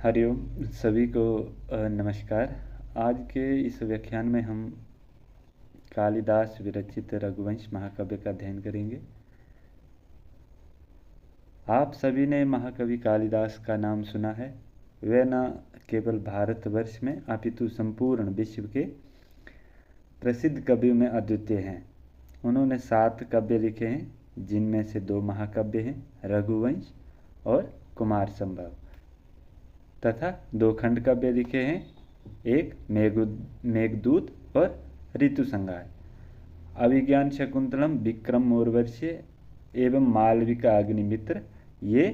हरिओम सभी को नमस्कार। आज के इस व्याख्यान में हम कालिदास विरचित रघुवंश महाकाव्य का अध्ययन करेंगे। आप सभी ने महाकवि कालिदास का नाम सुना है। वे न केवल भारतवर्ष में अपितु संपूर्ण विश्व के प्रसिद्ध कवियों में अद्वितीय हैं। उन्होंने 7 काव्य लिखे हैं, जिनमें से 2 महाकाव्य हैं, रघुवंश और कुमार संभव, तथा 2 खंड काव्य लिखे हैं, एक मेघदूत और ऋतुसंहार। अभिज्ञान शकुंतलम, विक्रम मोरवर्ष्य एवं मालविका अग्निमित्र, ये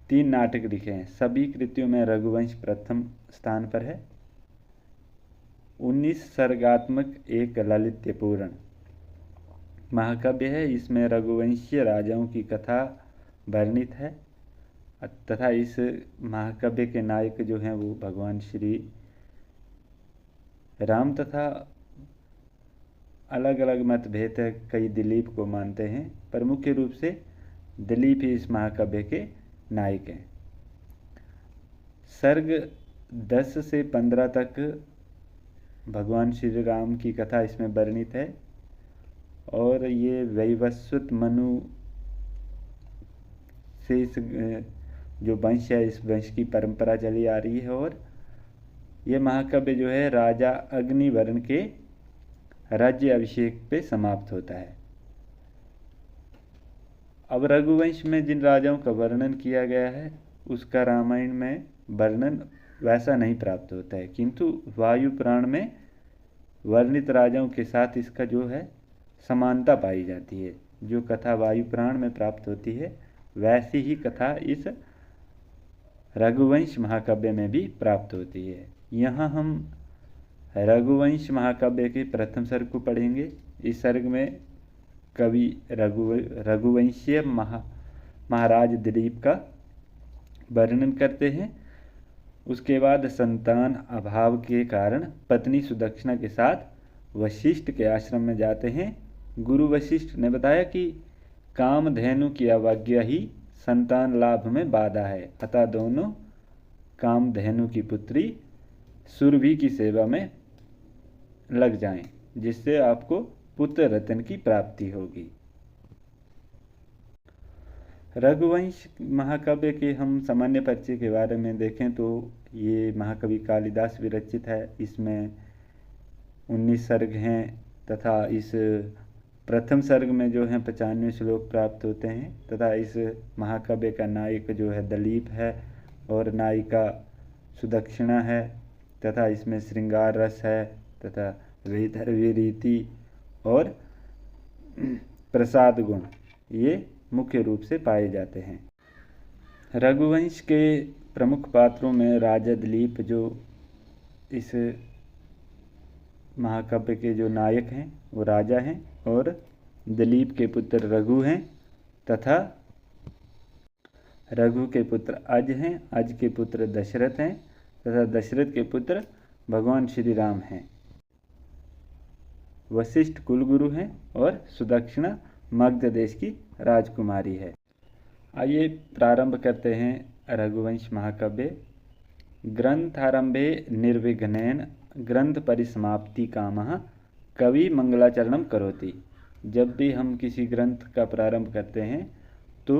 3 नाटक लिखे हैं। सभी कृतियों में रघुवंश प्रथम स्थान पर है। 19 सर्गात्मक एक ललित्यपूर्ण महाकाव्य है। इसमें रघुवंशीय राजाओं की कथा वर्णित है तथा इस महाकाव्य के नायक जो हैं वो भगवान श्री राम तथा अलग अलग मतभेद है, कई दिलीप को मानते हैं, पर मुख्य रूप से दिलीप ही इस महाकाव्य के नायक हैं। सर्ग 10 से 15 तक भगवान श्री राम की कथा इसमें वर्णित है और ये वैवस्वत मनु से इस जो वंश है, इस वंश की परंपरा चली आ रही है और ये महाकाव्य जो है राजा अग्निवर्ण के राज्य अभिषेक पे समाप्त होता है। अब रघुवंश में जिन राजाओं का वर्णन किया गया है उसका रामायण में वर्णन वैसा नहीं प्राप्त होता है, किंतु वायु पुराण में वर्णित राजाओं के साथ इसका जो है समानता पाई जाती है। जो कथा वायु पुराण में प्राप्त होती है वैसी ही कथा इस रघुवंश महाकाव्य में भी प्राप्त होती है। यहाँ हम रघुवंश महाकाव्य के प्रथम सर्ग को पढ़ेंगे। इस सर्ग में कवि रघुवंशीय महाराज दिलीप का वर्णन करते हैं। उसके बाद संतान अभाव के कारण पत्नी सुदक्षिणा के साथ वशिष्ठ के आश्रम में जाते हैं। गुरु वशिष्ठ ने बताया कि कामधेनु की अवज्ञा ही संतान लाभ में बाधा है, अतः दोनों कामधेनु की पुत्री सुरभि की सेवा में लग जाएं, जिससे आपको पुत्र रत्न की प्राप्ति होगी। रघुवंश महाकाव्य के हम सामान्य परिचय के बारे में देखें तो ये महाकवि कालिदास विरचित है। इसमें 19 सर्ग हैं तथा इस प्रथम सर्ग में जो है 95 श्लोक प्राप्त होते हैं तथा इस महाकाव्य का नायक जो है दिलीप है और नायिका सुदक्षिणा है तथा इसमें श्रृंगार रस है तथा वैधर्वी रीति और प्रसाद गुण ये मुख्य रूप से पाए जाते हैं। रघुवंश के प्रमुख पात्रों में राजा दिलीप जो इस महाकाव्य के जो नायक हैं वो राजा हैं और दिलीप के पुत्र रघु हैं तथा रघु के पुत्र अज हैं, अज के पुत्र दशरथ हैं तथा दशरथ के पुत्र भगवान श्री राम हैं। वशिष्ठ कुलगुरु हैं और सुदक्षिणा मगध देश की राजकुमारी है। आइए प्रारंभ करते हैं रघुवंश महाकाव्य। ग्रंथारंभे निर्विघ्नेन ग्रंथ परिसमाप्ति कामः कवि मंगलाचरणम करोति। जब भी हम किसी ग्रंथ का प्रारंभ करते हैं तो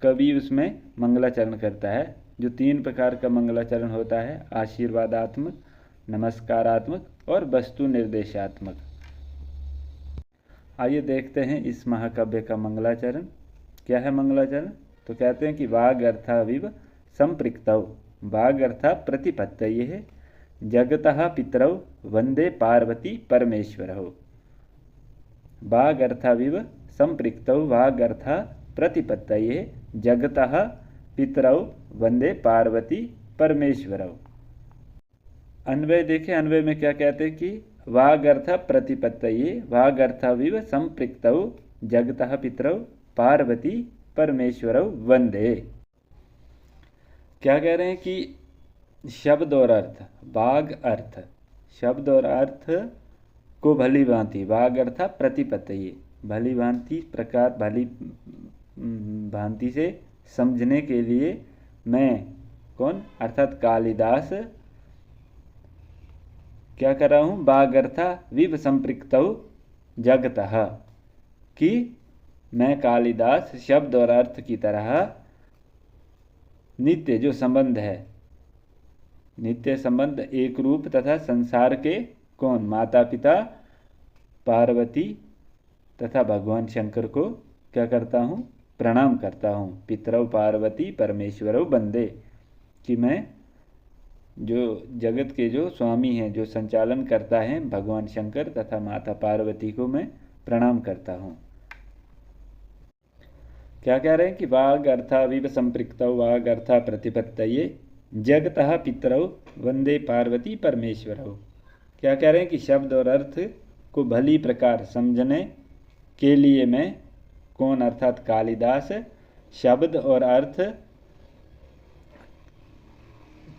कवि उसमें मंगलाचरण करता है। जो 3 प्रकार का मंगलाचरण होता है, आशीर्वादात्मक, नमस्कारात्मक और वस्तु निर्देशात्मक। आइए देखते हैं इस महाकाव्य का मंगलाचरण। क्या है मंगलाचरण? तो कहते हैं कि वाग अर्थाविव संपृक्तौ, वाग अर्था प्रतिपत्तये जगतः पितरौ वंदे पार्वती परमेश्वरौ। वाग अर्थाविव संपृक्तौ, वाग अर्था प्रतिपत्तये जगतः पितरौ वंदे पार्वती परमेश्वरौ। अन्वय देखें, अन्वय में क्या कहते हैं कि वागर्थ प्रतिपत्तये वागर्थाविव संपृक्तौ जगतः पितरौ पार्वती परमेश्वरौ वंदे। क्या कह रहे हैं कि शब्द और अर्थ, वाग अर्थ, शब्द और अर्थ को भली भांति, वाग अर्थ प्रतिपत्तये, भली भांति प्रकार, भली भांति से समझने के लिए मैं कौन, अर्थात कालिदास क्या कर रहा हूँ, बागर्था विव संपृक्तौ जगतः, कि मैं कालिदास शब्द और अर्थ की तरह नित्य जो संबंध है, नित्य संबंध एक रूप तथा संसार के कौन, माता पिता पार्वती तथा भगवान शंकर को क्या करता हूँ, प्रणाम करता हूँ। पितरौ पार्वती परमेश्वरौ वंदे, कि मैं जो जगत के जो स्वामी हैं, जो संचालन करता है भगवान शंकर तथा माता पार्वती को मैं प्रणाम करता हूँ। क्या कह रहे हैं कि वाग अर्था विव संपृक्तौ वाग अर्था प्रतिपत्तये जगतः पितरौ वंदे पार्वती परमेश्वरौ। क्या कह रहे हैं कि शब्द और अर्थ को भली प्रकार समझने के लिए मैं कौन, अर्थात कालिदास शब्द और अर्थ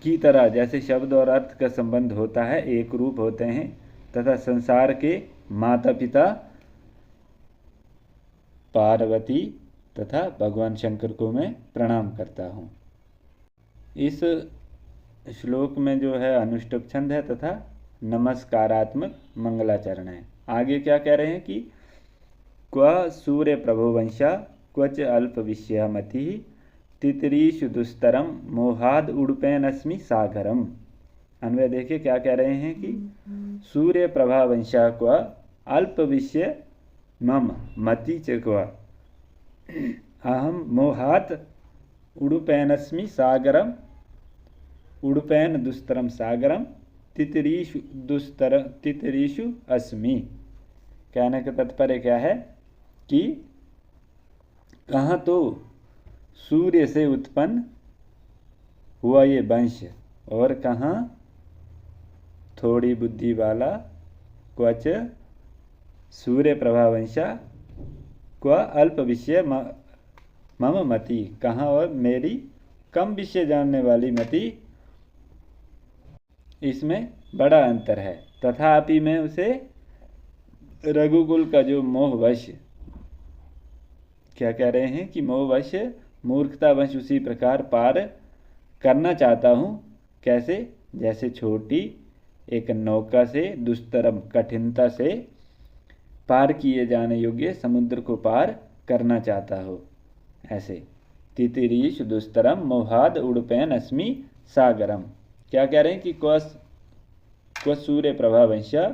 की तरह, जैसे शब्द और अर्थ का संबंध होता है, एक रूप होते हैं, तथा संसार के माता पिता पार्वती तथा भगवान शंकर को मैं प्रणाम करता हूँ। इस श्लोक में जो है अनुष्टुप छंद है तथा नमस्कारात्मक मंगलाचरण है। आगे क्या कह रहे हैं कि क्व सूर्य प्रभुवंशा क्वच अल्प विषयमति तितरीषु दुस्तरम मोहाद उड़ुपेनस्मि सागरम। अन्वय देखिए क्या कह रहे हैं कि सूर्य प्रभावंशा क्व अल्प विषय मम मति च क्व अहम मोहात उड़ुपेनस्मि सागरम उड़ुपेन दुस्तरम सागरम तितरीषु अस्मि। कहने का तात्पर्य क्या है कि कहाँ तो सूर्य से उत्पन्न हुआ ये वंश, और कहाँ थोड़ी बुद्धि वाला क्वच सूर्य प्रभावंशा क्व अल्प विषय मम मति, कहाँ और मेरी कम विषय जानने वाली मति, इसमें बड़ा अंतर है। तथापि मैं उसे रघुकुल का जो मोहवश, क्या कह रहे हैं कि मोहवश मूर्खतावश उसी प्रकार पार करना चाहता हूँ। कैसे, जैसे छोटी एक नौका से दुस्तरम कठिनता से पार किए जाने योग्य समुद्र को पार करना चाहता हो, ऐसे। तितिरीश दुस्तरम मोहाद उड़ुपेन अस्मि सागरम। क्या कह रहे हैं कि क्व सूर्य प्रभावंशा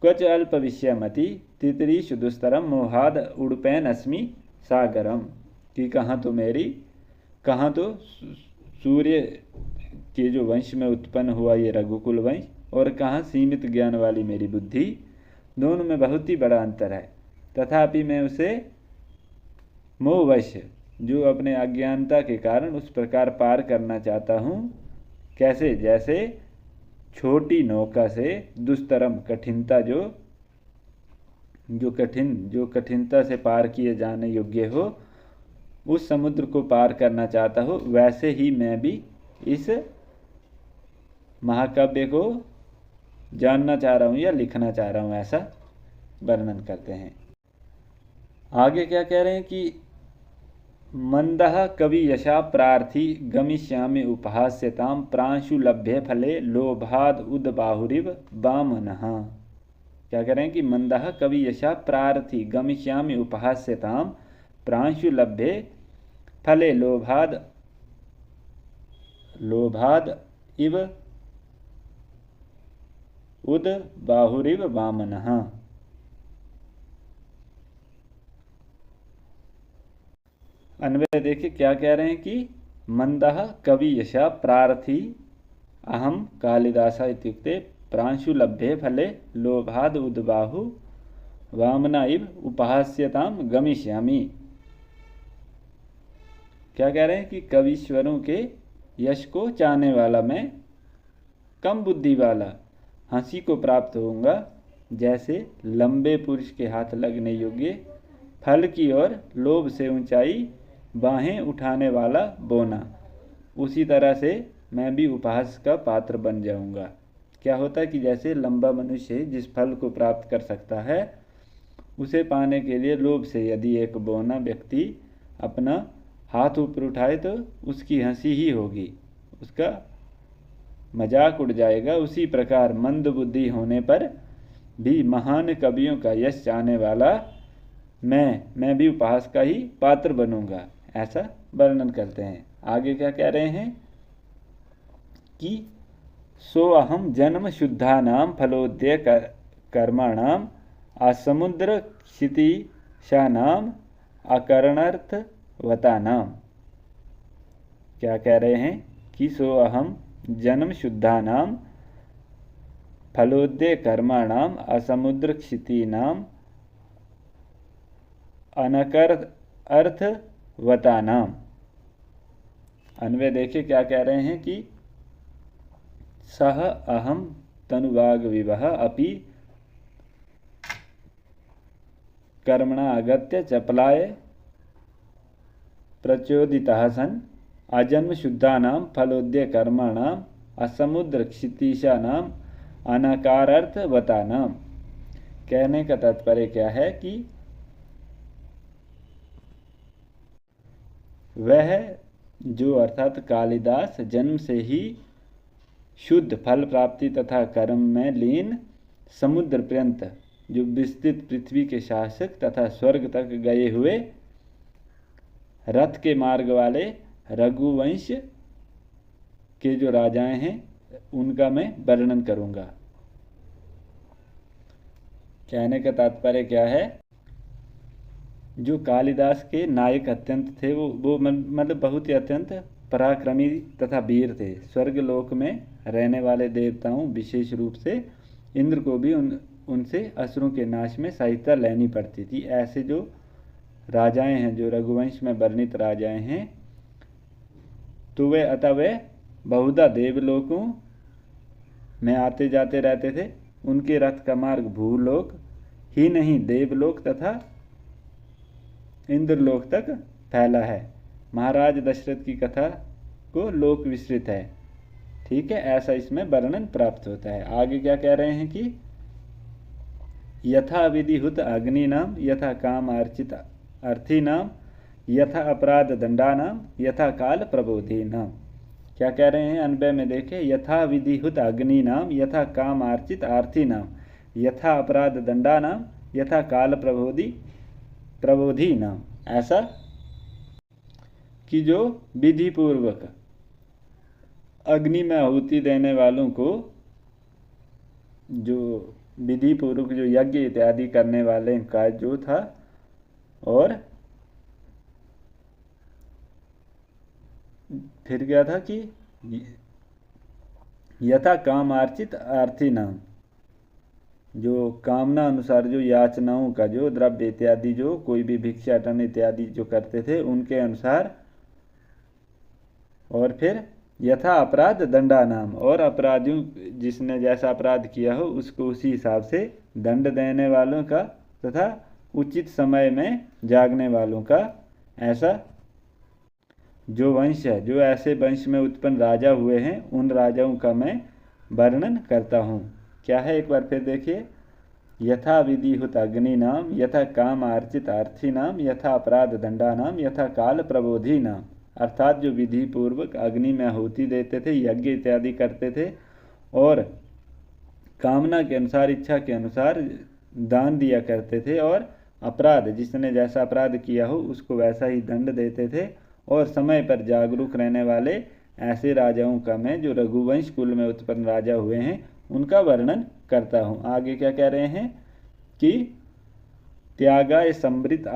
क्वच अल्प विषयमति तितरीश दुस्तरम मोहाद उड़ुपेन अस्मि सागरम, कि कहाँ तो सूर्य के जो वंश में उत्पन्न हुआ ये रघुकुल वंश, और कहाँ सीमित ज्ञान वाली मेरी बुद्धि, दोनों में बहुत ही बड़ा अंतर है। तथापि मैं उसे मोहवश, जो अपने अज्ञानता के कारण उस प्रकार पार करना चाहता हूँ। कैसे, जैसे छोटी नौका से दुस्तरम कठिनता जो कठिनता से पार किए जाने योग्य हो, उस समुद्र को पार करना चाहता हो, वैसे ही मैं भी इस महाकाव्य को जानना चाह रहा हूँ या लिखना चाह रहा हूँ, ऐसा वर्णन करते हैं। आगे क्या कह रहे हैं कि मंदः कवि यशा प्रार्थी गमिष्यामि उपहास्यताम प्रांशु लभ्य फले लोभाद उद्बाहुरिव वामनः। क्या कह रहे हैं कि मंदः कवि यशा प्रार्थी गमिष्यामि उपहास्यताम प्रांशु लभ्य फले लोभाद इव उद्बाहुरिव वामनः। अन्वय देखिए क्या कह रहे हैं कि मंदः कवि यशा प्रार्थी अहम कालिदासा इत्युक्ते प्रांशु लभ्ये फले लोभाद उद्बाहु वामना इव उपहास्यताम गमिष्यामि। क्या कह रहे हैं कि कवीश्वरों के यश को चाहने वाला मैं, कम बुद्धि वाला, हंसी को प्राप्त होऊंगा, जैसे लंबे पुरुष के हाथ लगने योग्य फल की ओर लोभ से ऊंचाई बाहें उठाने वाला बोना, उसी तरह से मैं भी उपहास का पात्र बन जाऊंगा। क्या होता है कि जैसे लंबा मनुष्य जिस फल को प्राप्त कर सकता है, उसे पाने के लिए लोभ से यदि एक बौना व्यक्ति अपना हाथ ऊपर उठाए तो उसकी हंसी ही होगी, उसका मजाक उड़ जाएगा, उसी प्रकार मंद बुद्धि होने पर भी महान कवियों का यश चाहने वाला मैं भी उपहास का ही पात्र बनूंगा, ऐसा वर्णन करते हैं। आगे क्या कह रहे हैं कि सो अहम जन्म शुद्धानाम फलोदय कर्माणाम असमुद्र क्षितिशानाम अकर्णर्थवतानाम। क्या कह रहे हैं कि सो अहम जन्म शुद्धानाम फलोदय कर्माणाम असमुद्र क्षितीनाम अनकर अर्थवतानाम। अन्वय देखिए क्या कह रहे हैं कि सह अहम तनुवाग विवाह अपि कर्मणा आगत्य चपलाय प्रचोदितः सन अजन्म शुद्धानाम फलोदय कर्माणाम असमुद्र क्षितिशानाम अनकारार्थवतानाम। कहने का तात्पर्य क्या है कि वह जो अर्थात कालिदास जन्म से ही शुद्ध फल प्राप्ति तथा कर्म में लीन समुद्र पर्यंत जो विस्तृत पृथ्वी के शासक तथा स्वर्ग तक गए हुए रथ के मार्ग वाले रघुवंश के जो राजाएं हैं उनका मैं वर्णन करूंगा। कहने का तात्पर्य क्या है, जो कालिदास के नायक अत्यंत थे वो मतलब बहुत ही अत्यंत पराक्रमी तथा वीर थे। स्वर्गलोक में रहने वाले देवताओं विशेष रूप से इंद्र को भी उनसे असुरों के नाश में सहायता लेनी पड़ती थी। ऐसे जो राजाएं हैं, जो रघुवंश में वर्णित राजाएं हैं, तो वे बहुधा देवलोकों में आते जाते रहते थे। उनके रथ का मार्ग भूलोक ही नहीं देवलोक तथा इंद्रलोक तक फैला है। महाराज दशरथ की कथा को लोक विस्तृत है। ठीक है, ऐसा इसमें वर्णन प्राप्त होता है। आगे क्या कह रहे हैं कि यथा विधिहुत अग्नि नाम यथा काम अर्चित अर्थी नाम यथा अपराध दंडा नाम यथा काल प्रबोधि नाम। क्या कह रहे हैं अन्वय में देखें, यथा विधिहुत अग्नि नाम यथा काम अर्चित आर्थी नाम यथा अपराध दंडा नाम यथा काल प्रबोधि नाम। ऐसा कि जो विधि पूर्वक अग्नि में आहुति देने वालों को, जो विधि पूर्वक जो यज्ञ इत्यादि करने वाले का जो था, और फिर क्या था कि यथा काम अर्चित आर्थी नाम, जो कामना अनुसार जो याचनाओं का जो द्रव्य इत्यादि जो कोई भी भिक्षाटन इत्यादि जो करते थे उनके अनुसार, और फिर यथा अपराध दंडा नाम, और अपराधियों जिसने जैसा अपराध किया हो उसको उसी हिसाब से दंड देने वालों का तथा उचित समय में जागने वालों का। ऐसा जो वंश है, जो ऐसे वंश में उत्पन्न राजा हुए हैं, उन राजाओं का मैं वर्णन करता हूँ। क्या है, एक बार फिर देखिए, यथा विधिहुत अग्नि नाम यथा काम अर्चित अर्थी नाम यथा अपराध दंडा नाम यथा काल प्रबोधि नाम। अर्थात जो विधि पूर्वक अग्नि में आहुति देते थे, यज्ञ इत्यादि करते थे, और कामना के अनुसार, इच्छा के अनुसार दान दिया करते थे, और अपराध जिसने जैसा अपराध किया हो उसको वैसा ही दंड देते थे, और समय पर जागरूक रहने वाले ऐसे राजाओं का मैं, जो रघुवंश कुल में उत्पन्न राजा हुए हैं, उनका वर्णन करता हूँ। आगे क्या कह रहे हैं कि त्यागाय समृत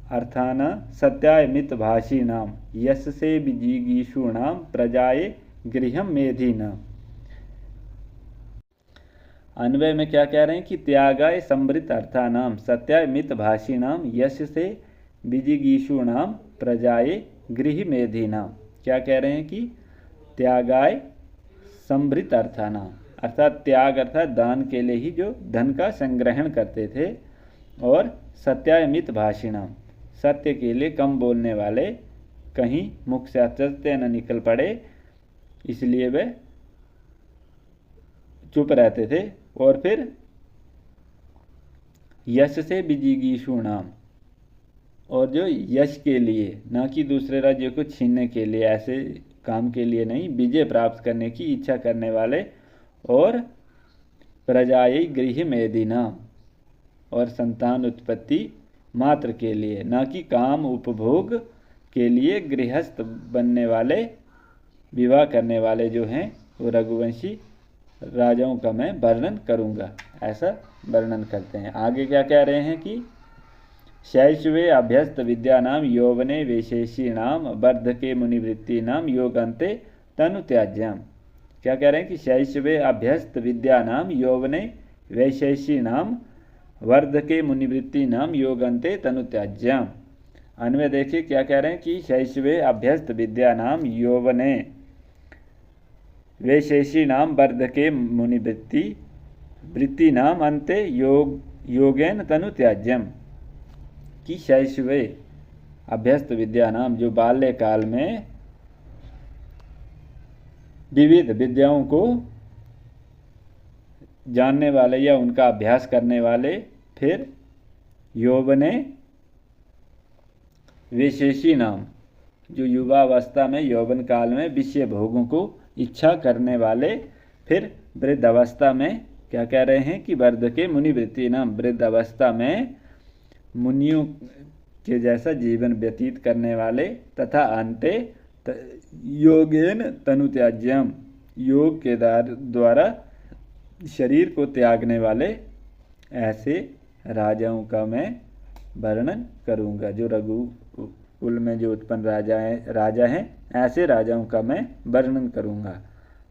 अर्थाना सत्याय मित भाषी नाम यश से विजिगीषु नाम प्रजाए गृहम मेधि नाम। अन्वय में क्या कह रहे हैं कि त्यागाय समृत अर्थानाम सत्याय मित भाषी नाम यश से विजिगीषु नाम प्रजाए गृह मेधि नाम। क्या कह रहे हैं कि त्यागाय समृत अर्थानाम, अर्थात त्याग अर्थात दान के लिए ही जो धन का संग्रहण करते थे, और सत्यायमित भाषिणाम, सत्य के लिए कम बोलने वाले, कहीं मुख से असत्य न निकल पड़े इसलिए वे चुप रहते थे। और फिर यश से विजिगीषु नाम, और जो यश के लिए, ना कि दूसरे राज्यों को छीनने के लिए, ऐसे काम के लिए नहीं, विजय प्राप्त करने की इच्छा करने वाले और प्रजायै गृह मेदिना और संतान उत्पत्ति मात्र के लिए, न कि काम उपभोग के लिए गृहस्थ बनने वाले, विवाह करने वाले जो हैं वो रघुवंशी राजाओं का मैं वर्णन करूँगा, ऐसा वर्णन करते हैं। आगे क्या कह रहे हैं कि शैशवे अभ्यस्त विद्यानाम यौवने वैशेषिणाम वर्धके मुनिवृत्तिनाम योगान्ते तनु त्याज्याम। क्या कह रहे हैं कि शैशवे अभ्यस्त विद्यानाम यौवने वैशेषिणाम वर्धके मुनिवृत्तिनाम योगान्ते तनु त्याज्याम। अन्वय देखिए क्या कह रहे हैं कि शैशवे अभ्यस्त विद्यानाम यौवने वैशेषिणाम वर्धके मुनिवृत्तिनाम अन्ते योगेन तनु त्याज्यम। कि शैशवे अभ्यस्त विद्यानाम जो बाल्यकाल में विविध विद्याओं को जानने वाले या उनका अभ्यास करने वाले, फिर यौवने वैशेषी नाम जो युवावस्था में यौवन काल में विषय भोगों को इच्छा करने वाले, फिर वृद्धावस्था में क्या कह रहे हैं कि वर्धके मुनिवृत्ति नाम वृद्धावस्था में मुनियों के जैसा जीवन व्यतीत करने वाले, तथा अंते योगेन तनु त्याज्यम योग के द्वारा शरीर को त्यागने वाले ऐसे राजाओं का मैं वर्णन करूंगा। जो रघुकुल में जो उत्पन्न राजा हैं ऐसे राजाओं का मैं वर्णन करूंगा।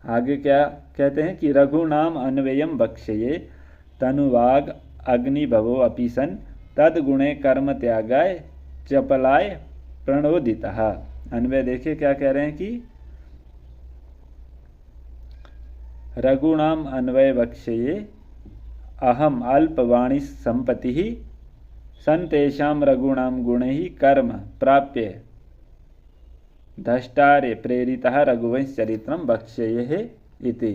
आगे क्या कहते हैं कि रघु नाम अन्वयम बक्षये तनुवाग अग्निभवो अपि सन तद्गुणे कर्म त्यागाय चपलाय प्रणोदितः। अन्वय देखिए क्या कह रहे हैं कि रघुणाम अन्वय बक्षये अहम अल्पवाणी संपत्ति संतेषाम रघुणाम गुणैः कर्म प्राप्य धष्टारे प्रेरितः रघुवंश चरित्रम बक्षये इति।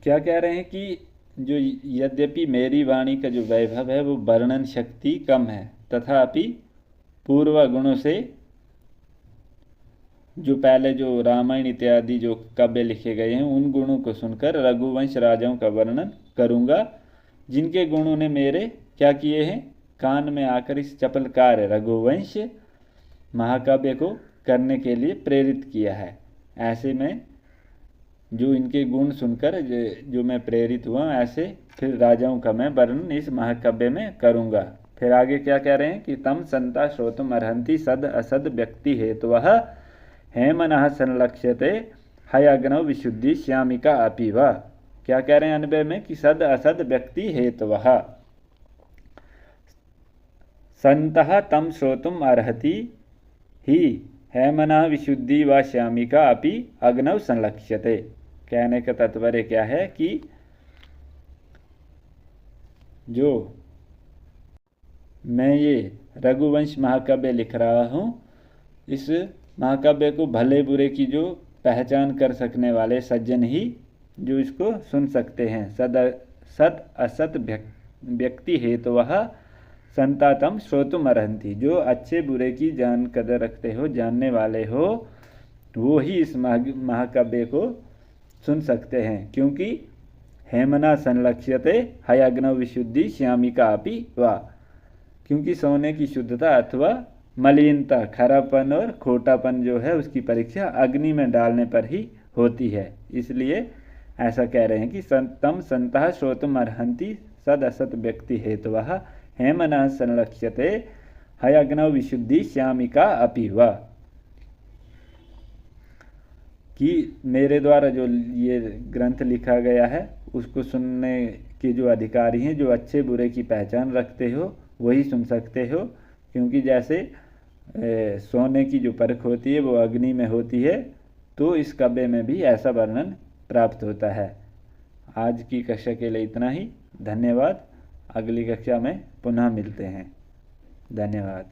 क्या कह रहे हैं कि जो यद्यपि मेरी वाणी का जो वैभव है वो वर्णन शक्ति कम है, तथापि पूर्व गुणों से जो पहले जो रामायण इत्यादि जो काव्य लिखे गए हैं उन गुणों को सुनकर रघुवंश राजाओं का वर्णन करूंगा, जिनके गुणों ने मेरे क्या किए हैं, कान में आकर इस चपलकार रघुवंश महाकाव्य को करने के लिए प्रेरित किया है। ऐसे में जो इनके गुण सुनकर जो मैं प्रेरित हुआ, ऐसे फिर राजाओं का मैं वर्णन इस महाकाव्य में करूंगा। फिर आगे क्या कह रहे हैं कि तम संता श्रोतुम अर्हन्ति सद असद व्यक्ति हेतुवः हेमनः संलक्ष्यते हयग्नौ विशुद्धि श्यामिका अपि वा। क्या कह रहे हैं अन्वय में कि सद असद व्यक्ति हेतुवः संतः तम श्रोतुम अर्हति ही हेमनः विशुद्धि व श्यामिका अपि अग्नौ संलक्ष्यते। कहने का तात्पर्य क्या है कि जो मैं ये रघुवंश महाकाव्य लिख रहा हूँ, इस महाकाव्य को भले बुरे की जो पहचान कर सकने वाले सज्जन ही जो इसको सुन सकते हैं। सत असत व्यक्ति हेतुवः संतातम श्रोतुम अर्हन्ति, जो अच्छे बुरे की जान कदर रखते हो, जानने वाले हो, वो ही इस महाकाव्य को सुन सकते हैं। क्योंकि हेमना संलक्ष्यते हयग्नौ विशुद्धि श्यामिका अपि वा, क्योंकि सोने की शुद्धता अथवा मलिनता, खरापन और खोटापन जो है उसकी परीक्षा अग्नि में डालने पर ही होती है। इसलिए ऐसा कह रहे हैं कि तम संतः श्रोतुम अर्हन्ति सद असत व्यक्ति हेतुवः हेमनः संलक्ष्यते हयग्नौ विशुद्धि श्यामिका अपि वा, कि मेरे द्वारा जो ये ग्रंथ लिखा गया है उसको सुनने के जो अधिकारी हैं, जो अच्छे बुरे की पहचान रखते हो, वही सुन सकते हो। क्योंकि जैसे सोने की जो परख होती है वो अग्नि में होती है, तो इस काव्य में भी ऐसा वर्णन प्राप्त होता है। आज की कक्षा के लिए इतना ही। धन्यवाद। अगली कक्षा में पुनः मिलते हैं। धन्यवाद।